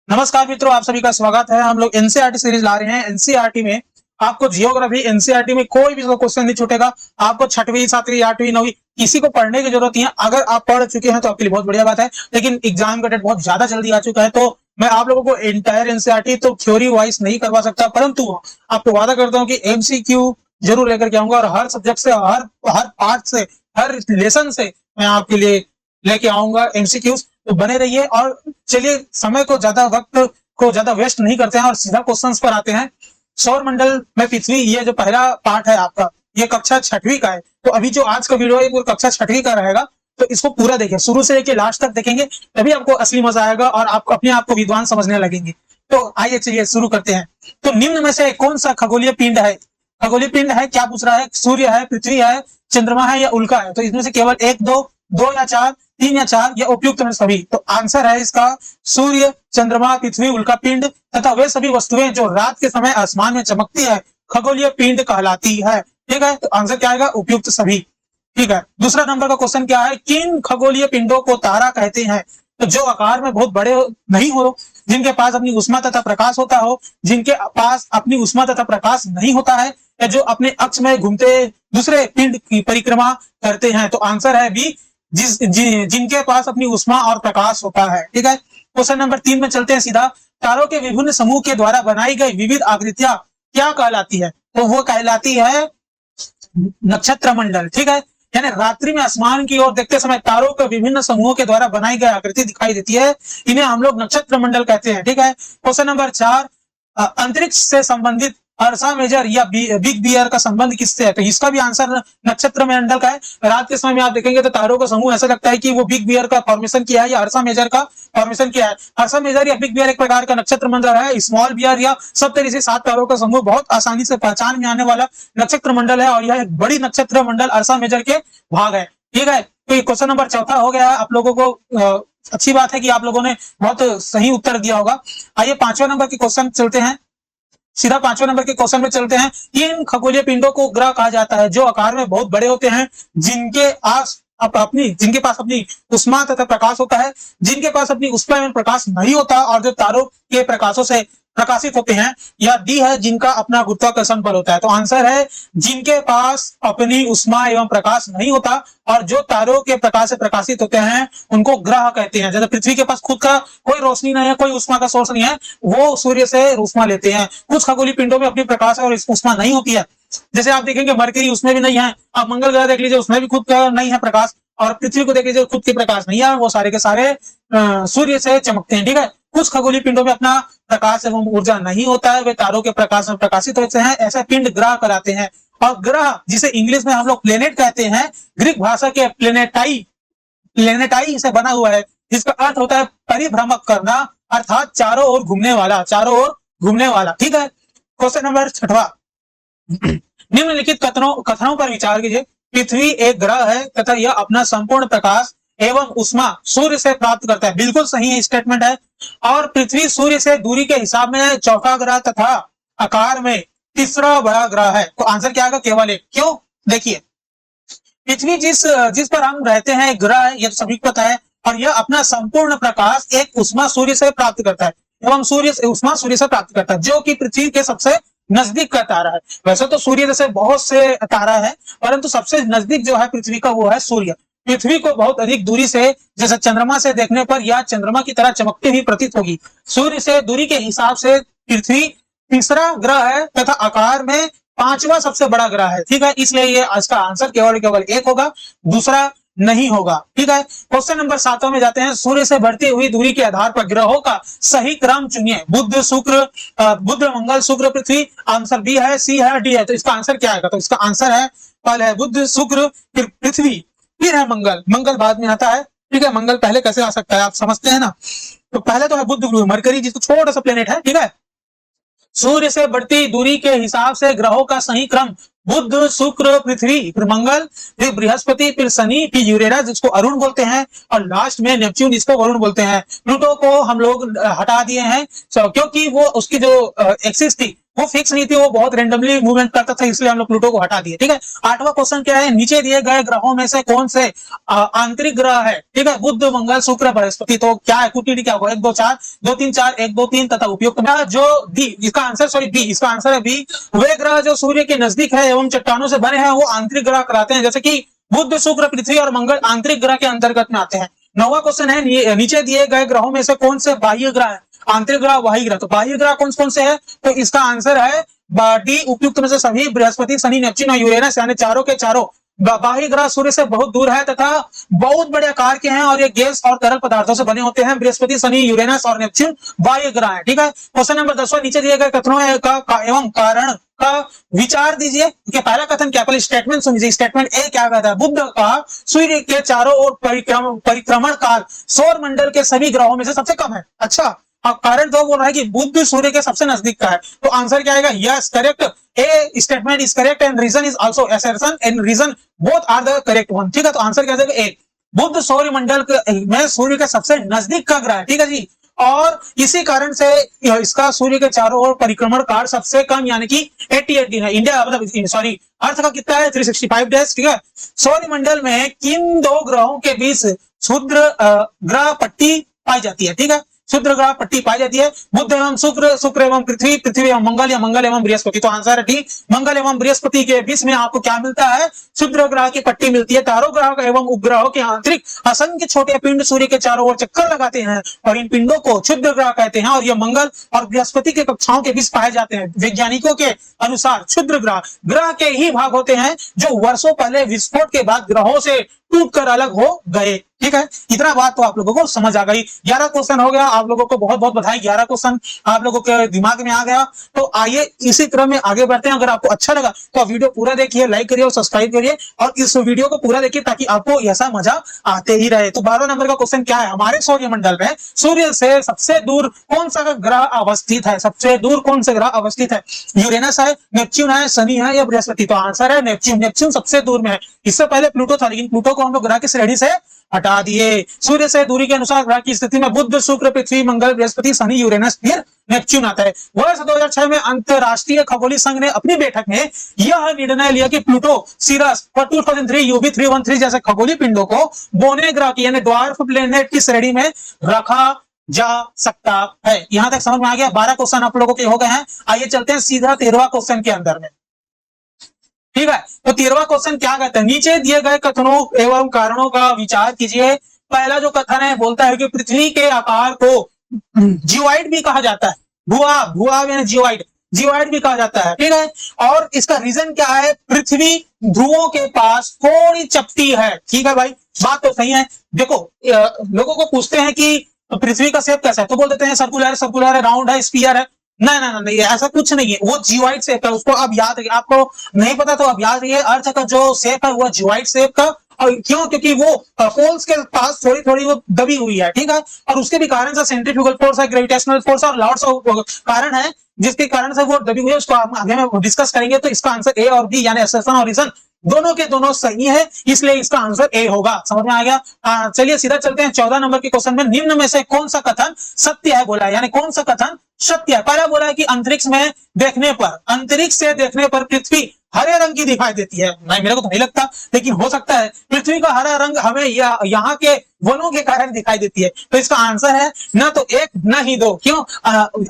नमस्कार मित्रों, आप सभी का स्वागत है। हम लोग एनसीईआरटी सीरीज ला रहे हैं। एनसीईआरटी में आपको जियोग्राफी, एनसीईआरटी में कोई भी क्वेश्चन नहीं छूटेगा। आपको छठवीं, सातवीं, आठवीं, नौवीं किसी को पढ़ने की जरूरत नहीं है। अगर आप पढ़ चुके हैं तो आपके लिए बहुत बढ़िया बात है, लेकिन एग्जाम का डेट बहुत ज्यादा जल्दी आ चुका है, तो मैं आप लोगों को एंटायर एनसीईआरटी तो थ्योरी वाइज नहीं करवा सकता, परंतु आपको वादा करता हूँ कि एमसीक्यू जरूर लेकर के आऊंगा और हर सब्जेक्ट से, हर पार्ट से, हर लेसन से मैं आपके लिए लेके आऊंगा एमसीक्यूज। तो बने रहिए और चलिए समय को ज्यादा, वक्त को ज्यादा वेस्ट नहीं करते हैं और सीधा क्वेश्चंस पर आते हैं। सौर मंडल में पृथ्वी, ये जो पहला पार्ट है आपका, ये कक्षा छठवीं का है। तो अभी जो आज का वीडियो है वो कक्षा छठवीं का रहेगा, तो इसको पूरा देखिए, शुरू से लेकर लास्ट तक देखेंगे, तभी आपको असली मजा आएगा और आप अपने आप को विद्वान समझने लगेंगे। तो आइए चलिए शुरू करते हैं। तो निम्न में से कौन सा खगोलीय पिंड है? खगोलीय पिंड है, क्या पूछ रहा है? सूर्य है, पृथ्वी है, चंद्रमा है या उल्का है? तो इसमें से केवल एक, दो या चार, तीन या चार या उपयुक्त में सभी। तो आंसर है इसका सूर्य, चंद्रमा, पृथ्वी, उल्का पिंड तथा वे सभी वस्तुएं जो रात के समय आसमान में चमकती है, खगोलीय पिंड कहलाती है। ठीक है, तो आंसर क्या आएगा? उपयुक्त सभी। ठीक है, दूसरा नंबर का क्वेश्चन क्या है? किन खगोलीय पिंडों को तारा कहते हैं? तो जो आकार में बहुत बड़े नहीं हो, जिनके पास अपनी उष्मा तथा प्रकाश होता हो, जिनके पास अपनी उष्मा तथा प्रकाश नहीं होता है, या जो अपने अक्ष में घूमते दूसरे पिंड की परिक्रमा करते हैं। तो आंसर है बी, जिनके पास अपनी उष्मा और प्रकाश होता है। ठीक है, क्वेश्चन नंबर 3 में चलते हैं सीधा। तारों के विभिन्न समूह के द्वारा बनाई गई विविध आकृतियां क्या कहलाती है? तो वो कहलाती है नक्षत्र मंडल। ठीक है, यानी रात्रि में आसमान की ओर देखते समय तारों के विभिन्न समूहों के द्वारा बनाई गई आकृति दिखाई देती है, इन्हें हम लोग नक्षत्र मंडल कहते हैं। ठीक है, क्वेश्चन नंबर 4, अंतरिक्ष से संबंधित अर्सा मेजर या बिग बियर का संबंध किससे है? तो इसका भी आंसर नक्षत्र मंडल का है। रात के समय में आप देखेंगे तो तारों का समूह ऐसा लगता है कि वो बिग बियर का फॉर्मेशन किया है या अर्सा मेजर का फॉर्मेशन किया है। अर्सा मेजर या बिग बियर एक प्रकार का नक्षत्र मंडल है। स्मॉल बियर या सब तरह से 7 तारों का समूह बहुत आसानी से पहचान में आने वाला नक्षत्र मंडल है, और यह एक बड़ी नक्षत्र मंडल अर्सा मेजर के भाग है। ठीक है, तो क्वेश्चन नंबर 4 हो गया आप लोगों को। अच्छी बात है कि आप लोगों ने बहुत सही उत्तर दिया होगा। आइए 5वें नंबर के क्वेश्चन चलते हैं, सीधा 5वें नंबर के क्वेश्चन में चलते हैं। इन खगोलीय पिंडों को ग्रह कहा जाता है जो आकार में बहुत बड़े होते हैं, जिनके जिनके पास अपनी उष्मा तथा प्रकाश होता है, जिनके पास अपनी उष्मा एवं प्रकाश नहीं होता, और जो तारों के प्रकाशों से प्रकाशित होते हैं। या डी है, जिनका अपना गुरुत्वाकर्षण बल होता है। तो आंसर है जिनके पास अपनी उष्मा एवं प्रकाश नहीं होता और जो तारों के प्रकाश से प्रकाशित होते हैं, उनको ग्रह कहते हैं। जैसे पृथ्वी के पास खुद का कोई रोशनी नहीं है, कोई उष्मा का सोर्स नहीं है, वो सूर्य से उष्मा लेते हैं। कुछ खगोलीय पिंडों में अपनी प्रकाश और उष्मा नहीं होती है, जैसे आप देखेंगे मरकरी, उसमें भी नहीं है। आप मंगल ग्रह देख लीजिए, उसमें भी खुद का नहीं है प्रकाश, और पृथ्वी को देख लीजिए, खुद की प्रकाश नहीं है, वो सारे के सारे सूर्य से चमकते हैं। ठीक है, कुछ खगोलीय पिंडों में अपना प्रकाश एवं ऊर्जा नहीं होता है, वे तारों के प्रकाश में प्रकाशित होते हैं। ऐसे पिंड ग्रह कहलाते हैं। और ग्रह, जिसे इंग्लिश में हम लोग प्लेनेट कहते हैं, ग्रीक भाषा के प्लेनेटाई से बना हुआ है, जिसका अर्थ होता है परिभ्रमण करना, अर्थात चारों ओर घूमने वाला, चारों ओर घूमने वाला। ठीक है, क्वेश्चन नंबर 6, निम्नलिखित कथनों पर विचार कीजिए। पृथ्वी एक ग्रह है तथा यह अपना संपूर्ण प्रकाश एवं उष्मा सूर्य से प्राप्त करता है। बिल्कुल सही स्टेटमेंट है। और पृथ्वी सूर्य से दूरी के हिसाब में चौथा ग्रह तथा आकार में तीसरा बड़ा ग्रह है। तो आंसर क्या आएगा? केवल एक। क्यों? देखिए, पृथ्वी जिस पर हम रहते हैं ग्रह है, यह तो सभी को पता है, और यह अपना संपूर्ण प्रकाश एक उष्मा सूर्य से प्राप्त करता है, एवं उष्मा सूर्य से प्राप्त करता है, जो कि पृथ्वी के सबसे नजदीक का तारा है। वैसे तो सूर्य जैसे बहुत से तारा है, परंतु सबसे नजदीक जो है पृथ्वी का, वो है सूर्य। पृथ्वी को बहुत अधिक दूरी से, जैसे चंद्रमा से देखने पर यह चंद्रमा की तरह चमकती हुई प्रतीत होगी। सूर्य से दूरी के हिसाब से पृथ्वी तीसरा ग्रह है तथा आकार में 5वां सबसे बड़ा ग्रह है। ठीक है, इसलिए ये इसका आंसर केवल एक होगा, दूसरा नहीं होगा। ठीक है, क्वेश्चन नंबर 7 में जाते हैं। सूर्य से बढ़ती हुई दूरी के आधार पर ग्रहों का सही क्रम चुनिए। बुध, मंगल, शुक्र, पृथ्वी। आंसर बी है, सी है, डी है। तो इसका आंसर क्या आएगा? तो इसका आंसर है, पहले है बुध, शुक्र, फिर पृथ्वी, फिर है मंगल। मंगल बाद में आता है। ठीक है, मंगल पहले कैसे आ सकता है, आप समझते हैं ना। तो पहले तो है बुध, मरकरी, जिसको छोटा सा प्लेनेट है। ठीक है, सूर्य से बढ़ती दूरी के हिसाब से ग्रहों का सही क्रम बुध, शुक्र, पृथ्वी, फिर मंगल, फिर बृहस्पति, फिर शनि, फिर यूरेनस जिसको अरुण बोलते हैं, और लास्ट में नेपच्यून जिसको वरुण बोलते हैं। प्लूटो को हम लोग हटा दिए हैं क्योंकि वो उसकी जो एक्सिस थी वो फिक्स नहीं थी, वो बहुत रेंडमली मूवमेंट करता था, इसलिए हम लोग प्लूटो को हटा दिए। ठीक है, 8वां क्वेश्चन क्या है, नीचे दिए गए ग्रहों में से कौन से आंतरिक ग्रह है? ठीक है, बुध, मंगल, शुक्र, बृहस्पति। तो क्या है, कुटी क्या होगा, 1 2 4 2 3 4 1 2 3 तथा उपयुक्त जो डी, इसका आंसर सॉरी बी, इसका आंसर है बी। वे ग्रह जो सूर्य के नजदीक है एवं चट्टानों से बने हैं वो आंतरिक ग्रह कराते हैं, जैसे कि बुध, शुक्र, पृथ्वी और मंगल आंतरिक ग्रह के अंतर्गत में आते हैं। 9वां क्वेश्चन है, नीचे दिए गए ग्रहों में से कौन से बाह्य ग्रह है? आंतरिक ग्रह, बाह्य ग्रह। तो बाह्य ग्रह कौन कौन से है? तो इसका आंसर है डी, उपयुक्त में से सभी, बृहस्पति, शनि, नेपच्यून और यूरेनस, यानी चारों के चारों बाह्य ग्रह सूर्य से बहुत दूर है तथा बहुत बड़े आकार के हैं और ये गैस और तरल पदार्थों से बने होते हैं। बृहस्पति, शनि, यूरेनस और नेपच्यून बाह्य ग्रह है। ठीक है, क्वेश्चन नंबर 10वां, नीचे दिए गए कथनों का एवं कारण का विचार दीजिए। पहला कथन क्या, पहले स्टेटमेंट सुनिए। स्टेटमेंट ए क्या कहता है, बुध का सूर्य के चारों ओर परिक्रमण काल सौर मंडल के सभी ग्रहों में से सबसे कम है। अच्छा, अब कारण तो बोल रहा है कि बुध सूर्य के सबसे नजदीक का है, तो आंसर क्या आएगा, yes correct, A statement is correct and reason is also assertion and reason both are the correct one. ठीक है, तो आंसर क्या जाएगा, ए, बुध सौर मंडल में सूर्य के सबसे नजदीक का ग्रह है। ठीक है जी, और इसी कारण से इसका सूर्य के चारों ओर परिक्रमण काल सबसे कम यानी कि 88 दिन है। इंडिया मतलब सॉरी अर्थ का कितना है, 365 डेज। ठीक है, सौर मंडल में किन दो ग्रहों के बीच क्षुद्र ग्रह पट्टी पाई जाती है? ठीक है, क्षुद्र ग्रह पट्टी पाई जाती है, बुध एवं शुक्र, शुक्र एवं पृथ्वी, पृथ्वी एवं मंगल या मंगल एवं बृहस्पति। तो आंसर है डी, मंगल एवं बृहस्पति के बीच में आपको क्या मिलता है, क्षुद्र ग्रह की पट्टी मिलती है। तारों ग्रह एवं उपग्रहों के आंतरिक असंख्य छोटे पिंड सूर्य के चारों ओर चक्कर लगाते हैं और इन पिंडों को क्षुद्र ग्रह कहते हैं और ये मंगल और बृहस्पति के कक्षाओं के बीच पाए जाते हैं। वैज्ञानिकों के अनुसार क्षुद्र ग्रह के ही भाग होते हैं जो वर्षों पहले विस्फोट के बाद ग्रहों से टूटकर अलग हो गए। ठीक है, इतना बात तो आप लोगों को समझ आ गई। 11 क्वेश्चन हो गया, आप लोगों को बहुत बहुत बधाई, 11 क्वेश्चन आप लोगों के दिमाग में आ गया। तो आइए इसी क्रम में आगे बढ़ते हैं। अगर आपको अच्छा लगा तो वीडियो पूरा देखिए, लाइक करिए और सब्सक्राइब करिए और इस वीडियो को पूरा देखिए ताकि आपको ऐसा मजा आते ही रहे। तो 12 नंबर का क्वेश्चन क्या है, हमारे सौरमंडल में सूर्य से सबसे दूर कौन सा ग्रह अवस्थित है? सबसे दूर कौन सा ग्रह अवस्थित है? यूरेनस है, नेपच्यून है, शनि है या बृहस्पति? तो आंसर है नेपच्यून। नेपच्यून सबसे दूर में है। इससे पहले प्लूटो था, लेकिन प्लूटो को हम लोग ग्रह की श्रेणी से हटा दिए। सूर्य से दूरी के अनुसार ग्रह की स्थिति में बुध, शुक्र, पृथ्वी, मंगल, बृहस्पति, शनि, यूरेनस, फिर नेपच्यून आता है। वर्ष 2006 में अंतरराष्ट्रीय खगोलीय संघ ने अपनी बैठक में यह निर्णय लिया कि प्लूटो, सीरस और 2003 यूबी 313 जैसे खगोलीय पिंडों को बोने ग्रह की यानी ड्वार्फ प्लैनेट की श्रेणी में रखा जा सकता है। यहां तक समझ में आ गया। 12 क्वेश्चन आप लोगों के हो गए हैं। आइए चलते हैं सीधा 13वां क्वेश्चन के अंदर में। ठीक है, तो 13वां क्वेश्चन क्या कहता है, नीचे दिए गए कथनों एवं कारणों का विचार कीजिए। पहला जो कथन है बोलता है कि पृथ्वी के आकार को जियोइड भी कहा जाता है। भुआ यानी जियोइड भी कहा जाता है। ठीक है, और इसका रीजन क्या है, पृथ्वी ध्रुवों के पास थोड़ी चपटी है। ठीक है भाई, बात तो सही है। देखो लोगों को पूछते हैं कि पृथ्वी का शेप कैसा है, तो बोल देते हैं सर्कुलर है, राउंड है, स्फीयर है। नहीं, ऐसा कुछ नहीं है, वो जियोइड शेप है। उसको अब याद रखिए, आपको नहीं पता तो अब याद रखिए, अर्थ का जो शेप है वो जियोइड शेप का। और क्यों, क्योंकि वो पोल्स के पास थोड़ी थोड़ी वो दबी हुई है। ठीक है, और उसके भी कारण से सेंट्रीफ्यूगल फोर्स है, ग्रेविटेशनल फोर्स और लॉट्स ऑफ कारण है जिसके कारण से वो दबी हुई है। उसको आगे में डिस्कस करेंगे। तो इसका आंसर ए और बी यानी असर्शन और रीजन दोनों के दोनों सही है, इसलिए इसका आंसर ए होगा। समझ में आ गया। चलिए सीधा चलते हैं 14 नंबर के क्वेश्चन में। निम्न में से कौन सा कथन सत्य है बोला है, यानी कौन सा कथन सत्य है? पहला बोला है कि अंतरिक्ष से देखने पर पृथ्वी हरे रंग की दिखाई देती है। नहीं, मेरे को तो नहीं लगता, लेकिन हो सकता है। पृथ्वी का हरा रंग हमें यहाँ के वनों के कारण दिखाई देती है। तो इसका आंसर है ना तो 1 ना ही 2। क्यों?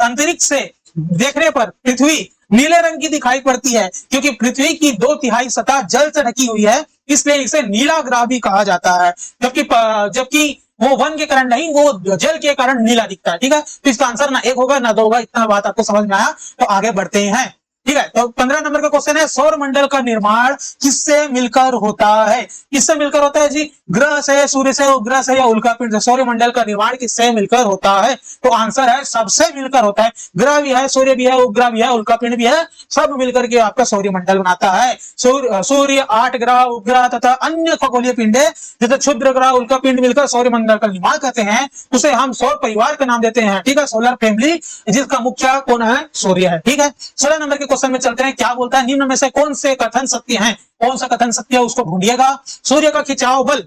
अंतरिक्ष से देखने पर पृथ्वी नीले रंग की दिखाई पड़ती है क्योंकि पृथ्वी की 2/3 सतह जल से ढकी हुई है, इसलिए इसे नीला ग्रह भी कहा जाता है। जबकि वो वन के कारण नहीं, वो जल के कारण नीला दिखता है। ठीक है, तो इसका आंसर ना 1 होगा ना 2 होगा। इतना बात आपको समझ में आया, तो आगे बढ़ते हैं। ठीक है, तो 15 नंबर का क्वेश्चन है, सौर मंडल का निर्माण किससे मिलकर होता है? किससे मिलकर होता है जी? ग्रह से, सूर्य से, उपग्रह से या उल्कापिंड से? सौर मंडल का निर्माण किससे मिलकर होता है? तो आंसर है सबसे मिलकर होता है। ग्रह भी है, सूर्य भी है, उपग्रह भी है, उल्कापिंड भी है, सब मिलकर के आपका सौर मंडल बनाता है। सूर्य, 8 ग्रह, उपग्रह तथा अन्य खगोलीय पिंडे जैसे क्षुद्र ग्रह, उल्कापिंड मिलकर सौर मंडल का निर्माण करते हैं। उसे हम सौर परिवार का नाम देते हैं। ठीक है, सोलर फैमिली, जिसका मुख्य कौन है? सूर्य है। ठीक है, 16 नंबर के क्वेश्चन में चलते हैं। क्या बोलता है, निम्न में से कौन से कथन सत्य हैं? कौन सा कथन सत्य है उसको ढूंढिएगा। सूर्य का खिंचाव बल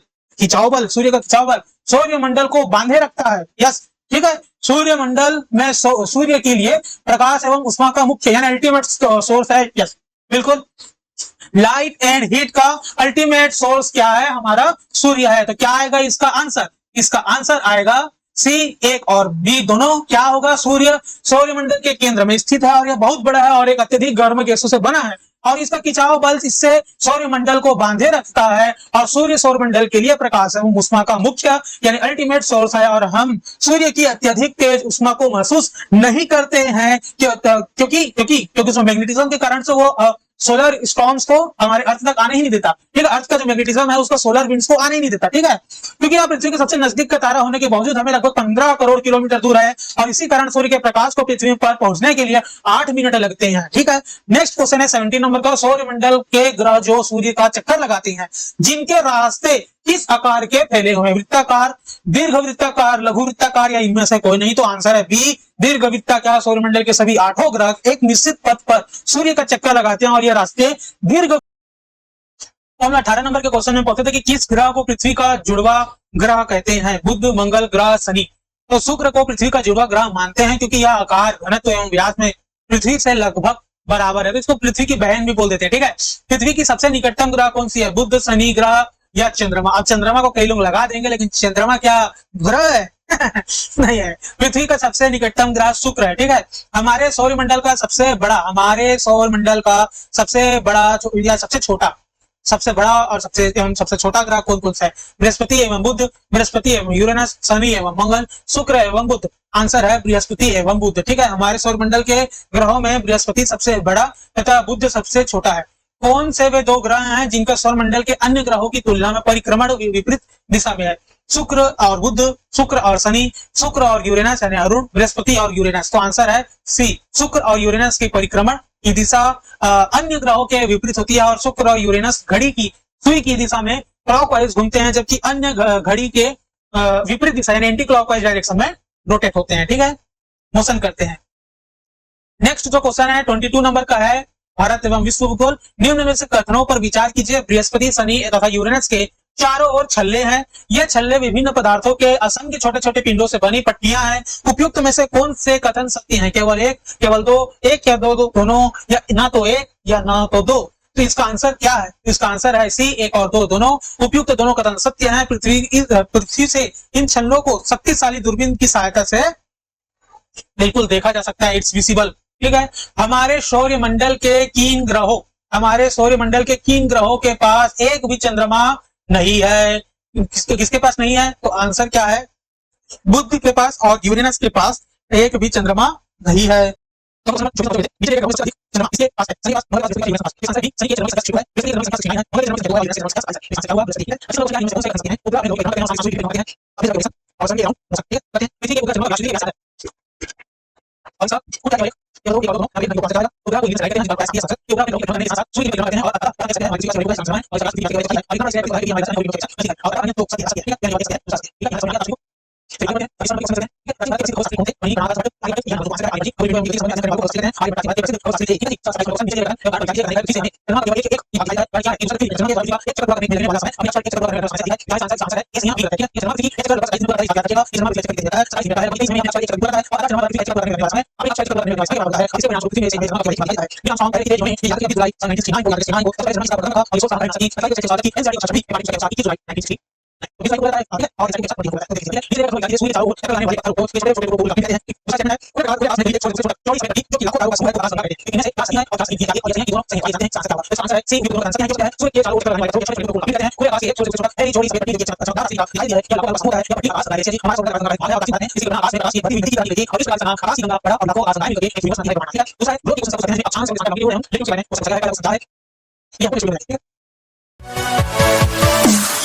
सूर्य मंडल को बांधे रखता है। यस, ठीक है। सूर्यमंडल में सूर्य के लिए प्रकाश एवं उष्मा का मुख्य यानी अल्टीमेट सोर्स है। यस, बिल्कुल। लाइट एंड हीट का अल्टीमेट सोर्स क्या है? हमारा सूर्य है। तो क्या आएगा इसका आंसर? इसका आंसर आएगा सी। एक और बी दोनों क्या होगा? सूर्य सौरमंडल के केंद्र में स्थित है और यह बहुत बड़ा है और एक अत्यधिक गर्म गैसों से बना है और इसका खिंचाव बल इससे सौरमंडल को बांधे रखता है और सूर्य सौरमंडल के लिए प्रकाश एवं उष्मा का मुख्य यानी अल्टीमेट सोर्स है और हम सूर्य की अत्यधिक तेज उष्मा को महसूस नहीं करते हैं क्योंकि उसमें मैग्नेटिज्म के कारण से वो सोलर स्टॉर्म्स को हमारे अर्थ तक आने ही नहीं देता। ठीक है, अर्थ का जो मैग्नेटिज्म है उसको सोलर विंड्स को आने ही नहीं देता। ठीक है, क्योंकि यहाँ पृथ्वी के सबसे नजदीक का तारा होने के बावजूद हमें लगभग 15 करोड़ किलोमीटर दूर है और इसी कारण सूर्य के प्रकाश को पृथ्वी पर पहुंचने के लिए 8 मिनट लगते हैं। ठीक है, नेक्स्ट क्वेश्चन है 17 नंबर का। सौरमंडल के ग्रह जो सूर्य का चक्कर लगाते हैं जिनके रास्ते किस आकार के फैले हुए? वृत्ताकार, दीर्घ वृत्ताकार, लघु वृत्ताकार या इनमें से कोई नहीं? तो आंसर है बी दीर्घ वृत्ताकार। सौरमंडल के सभी 8 ग्रह एक निश्चित पथ पर सूर्य का चक्कर लगाते हैं और ये रास्ते दीर्घ। हम 18 नंबर के क्वेश्चन में पढ़ते थे कि किस ग्रह को पृथ्वी का जुड़वा ग्रह कहते हैं? बुध, मंगल ग्रह, शनि। तो शुक्र को पृथ्वी का जुड़वा ग्रह मानते हैं क्योंकि यह आकार, घनत्व एवं व्यास में पृथ्वी से लगभग बराबर है, तो इसको पृथ्वी की बहन भी बोल देते हैं। ठीक है, पृथ्वी की सबसे निकटतम ग्रह कौन सी है? बुध, शनि ग्रह या चंद्रमा? अब चंद्रमा को कई लोग लगा देंगे लेकिन चंद्रमा क्या ग्रह है? नहीं है। पृथ्वी का सबसे निकटतम ग्रह शुक्र है। ठीक है, हमारे सौरमंडल का सबसे बड़ा या सबसे बड़ा और सबसे छोटा ग्रह कौन कौन सा है? बृहस्पति एवं बुध, बृहस्पति एवं यूरेनस, शनि एवं मंगल, शुक्र एवं बुध। आंसर है बृहस्पति एवं बुध। ठीक है, हमारे सौरमंडल के ग्रहों में बृहस्पति सबसे बड़ा तथा बुध सबसे छोटा है। कौन से वे 2 ग्रह हैं जिनका सौरमंडल के अन्य ग्रहों की तुलना में परिक्रमण विपरीत दिशा में है? शुक्र और बुध, शुक्र और शनि, शुक्र और यूरेनस यानी अरुण, बृहस्पति और यूरेनस। तो आंसर है सी। शुक्र और यूरेनस की परिक्रमण की दिशा अन्य ग्रहों के विपरीत होती है और शुक्र और यूरेनस घड़ी की सुई की दिशा में क्लॉकवाइज घूमते हैं जबकि अन्य घड़ी के विपरीत दिशा यानी एंटी क्लॉकवाइज डायरेक्शन में रोटेट होते हैं। ठीक है, मोशन करते हैं। नेक्स्ट जो क्वेश्चन है 22 नंबर का है, भारत एवं विश्व भूगोल। निम्न में से कथनों पर विचार कीजिए। बृहस्पति, शनि तथा यूरेनस के चारों ओर छल्ले हैं। ये छल्ले विभिन्न पदार्थों के असंख्य छोटे छोटे पिंडों से बनी पट्टियां हैं। उपयुक्त में से कौन से कथन सत्य हैं? केवल एक, केवल दो, एक या दो, दोनों, या ना तो एक या ना तो दो? तो इसका आंसर क्या है? इसका आंसर है सी, एक और दो, दोनों। उपयुक्त दोनों कथन सत्य हैं। पृथ्वी से इन छल्लों को शक्तिशाली दूरबीन की सहायता से बिल्कुल देखा जा सकता है। It's visible. ठीक है, हमारे सौरमंडल के किन ग्रहों के पास एक भी चंद्रमा नहीं है? किसके पास नहीं है? तो आंसर क्या है? बुध के पास और यूरेनस के पास एक भी चंद्रमा नहीं है।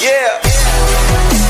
Yeah.